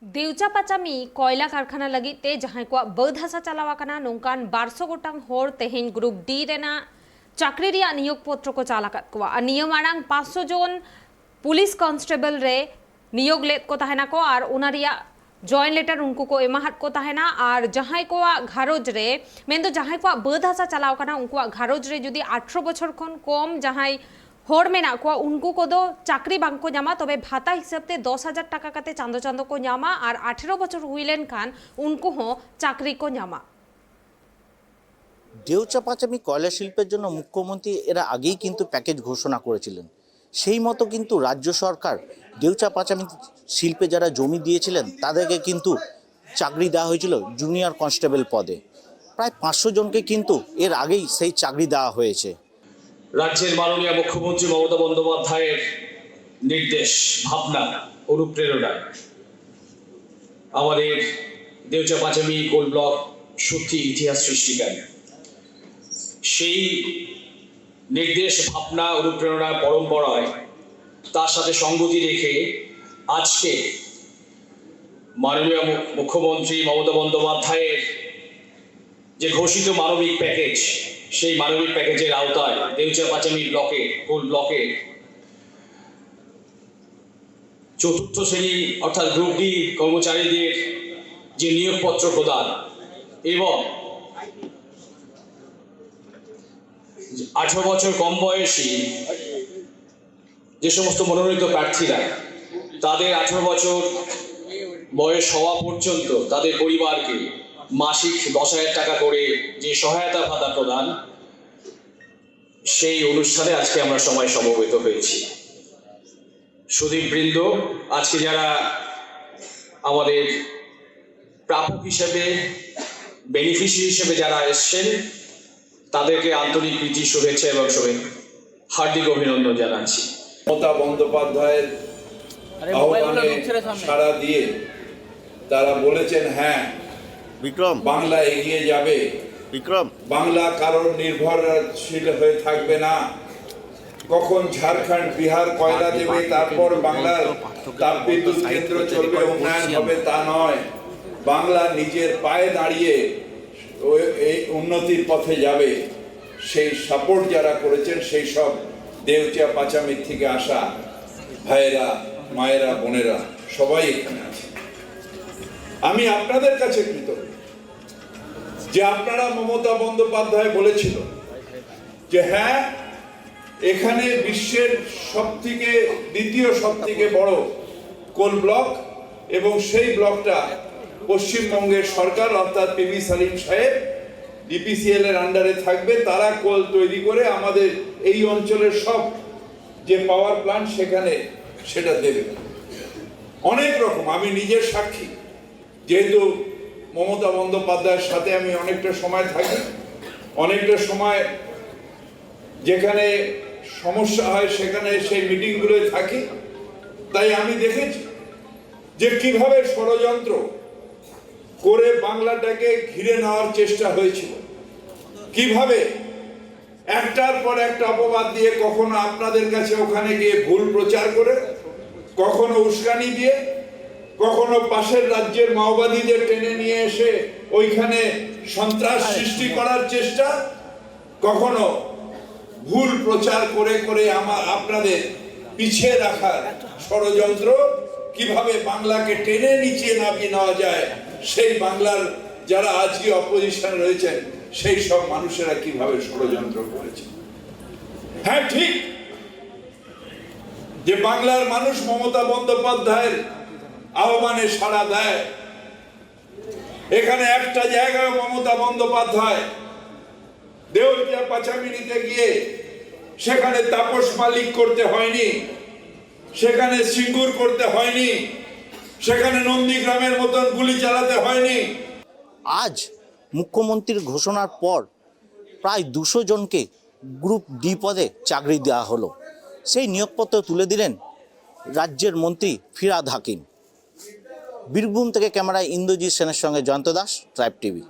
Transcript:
देवचा पाचामी कोयला कारखाना लगी ते जहां को बद हसा चलावाकना नोंकान 1200 गोटांग होर तेहेन ग्रुप डी रेना चाकरी रिया नियोग पत्र को चालाकत को नियम आड़ांग 500 जन पुलिस कांस्टेबल रे नियोग लेत को तहना को और उना रिया जॉइन लेटर उनको को एमाहत को तहना और जहां को घारोज रे मेन तो जहां को बद हसा चलावाकना उनको घारोज रे जुदी 18 बछर खन कम जहां होड़ मेना को उनको को दो चाकरी बांग को नामा तबे भाता हिसाब ते 10,000 टाका काते चांदो चांदो को नामा और 18 बछर हुईलेन खान उनको हो चाकरी को नामा। দেউচা পাচামি কয়লা শিল্পের জন্য মুখ্যমন্ত্রী এরা আগেই কিন্তু প্যাকেজ ঘোষণা করেছিলেন। সেই মতো কিন্তু রাজ্য সরকার দেউচা পাচামি শিল্পে যারা জমি দিয়েছিলেন তাদেরকে কিন্তু চাকরি দেওয়া হয়েছিল জুনিয়র কনস্টেবল পদে। প্রায় 500 জনকে কিন্তু এর আগেই সেই চাকরি দেওয়া হয়েছে। রাজ্যের মাননীয় মুখ্যমন্ত্রী মমতা বন্দ্যোপাধ্যায়ের নির্দেশ ভাবনা অনুপ্রেরণায় আমাদের দেউচা পাচামি কোল ব্লক সত্যি ইতিহাস সৃষ্টিকারী। সেই নির্দেশ ভাবনা অনুপ্রেরণা পরম্পরায় তার সাথে সঙ্গতি রেখে আজকে মাননীয় মুখ্যমন্ত্রী মমতা বন্দ্যোপাধ্যায়ের যে ঘোষিত মানবিক প্যাকেজ সেই মানবিক প্যাকেজের আওতায় দেউচা পাচামি ব্লকে কোল ব্লকে চতুর্থ শ্রেণী অর্থাৎ গ্রুপ ডি কর্মচারীদের যে নিয়োগপত্র প্রদান এবং 18 বছর কম বয়সী যে সমস্ত মনোনীত প্রার্থীরা তাদের 18 বছর বয়স হওয়া পর্যন্ত তাদের পরিবারকে মাসিক 10,000 টাকা করে যে সহায়তা ভাতা প্রদান সেই অনুষ্ঠানে আজকে আমরা সবাই সমবেত হয়েছি। সুধীবৃন্দ, আজকে যারা আমাদের প্রাপক হিসেবে বেনিফিশিয়ারি হিসেবে যারা এসেছেন তাদেরকে আন্তরিক প্রীতি শুভেচ্ছা এবং হার্দিক অভিনন্দন জানাচ্ছি। মমতা বন্দ্যোপাধ্যায়ের আহ্বানে সাড়া দিয়ে তারা বলেছেন হ্যাঁ বিক্রম বাংলা এগিয়ে যাবে, বাংলা কারোর নির্ভরশীল হয়ে থাকবে না। কখন ঝাড়খণ্ড বিহার কয়লা দেবে তারপর বাংলার তাপবিদ্যুৎ কেন্দ্র চলবে উন্নয়ন হবে তা নয়, বাংলা নিজের পায়ে দাঁড়িয়ে এই উন্নতির পথে যাবে। সেই সাপোর্ট যারা করেছেন সেই সব দেউচা পাচামি থেকে আসা ভাইয়েরা মায়েরা বোনেরা সবাই এখানে আছে। আমি আপনাদের কাছে কৃতজ্ঞ যে আপনারা মমতা বন্দ্যোপাধ্যায় বলেছিল যে হ্যাঁ এখানে বিশ্বের সবথেকে দ্বিতীয় সবথেকে বড় কোল ব্লক এবং সেই ব্লকটা পশ্চিমবঙ্গের সরকার অর্থাৎ পিবি সালিম সাহেব ডিপিসিএল এর আন্ডারে থাকবে। তারা কোল তৈরি করে আমাদের এই অঞ্চলের সব যে পাওয়ার প্ল্যান্ট সেখানে সেটা দেবে। অনেক রকম আমি নিজের সাক্ষী, যেহেতু মমতা বন্দ্যোপাধ্যায়ের সাথে আমি অনেকটা সময় থাকি, অনেকটা সময় যেখানে সমস্যা হয় সেখানে সেই মিটিংগুলোয় থাকি, তাই আমি দেখেছি যে কিভাবে ষড়যন্ত্র করে বাংলাটাকে ঘিরে নেওয়ার চেষ্টা হয়েছিল, কিভাবে একটার পর একটা অপবাদ দিয়ে কখনো আপনাদের কাছে ওখানে গিয়ে ভুল প্রচার করে, কখনো উস্কানি দিয়ে, কখনো পাশের রাজ্যের মাওবাদীদের টেনে নিয়ে এসে ওইখানে সন্ত্রাস সৃষ্টি করার চেষ্টা, কখনো ভুল প্রচার করে করে আপনাদের পিছিয়ে রাখার ষড়যন্ত্র, কিভাবে বাংলাকে টেনে নিচে নামিয়ে নেওয়া যায় সেই বাংলার যারা আজকে অপোজিশন রয়েছেন সেই সব মানুষেরা কিভাবে ষড়যন্ত্র করেছে। হ্যাঁ ঠিক যে বাংলার মানুষ মমতা বন্দ্যোপাধ্যায়ের আহ্বানে সাড়া দেয়। এখানে একটা জায়গায় মমতা বন্দ্যোপাধ্যায় দেউচা পাচামিতে গিয়ে সেখানে তাপস মালিক করতে হয়নি, সেখানে সিঙ্গুর করতে হয়নি, সেখানে নন্দীগ্রামের মতন গুলি চালাতে হয়নি। আজ মুখ্যমন্ত্রীর ঘোষণার পর প্রায় 200 জনকে গ্রুপ ডি পদে চাকরি দেওয়া হলো। সেই নিয়োগপত্র তুলে দিলেন রাজ্যের মন্ত্রী ফিরহাদ হাকিম। বীরভূম থেকে ক্যামেরায় ইন্দ্রজিৎ সেনের সঙ্গে জয়ন্ত দাস, ট্রাইব টিভি।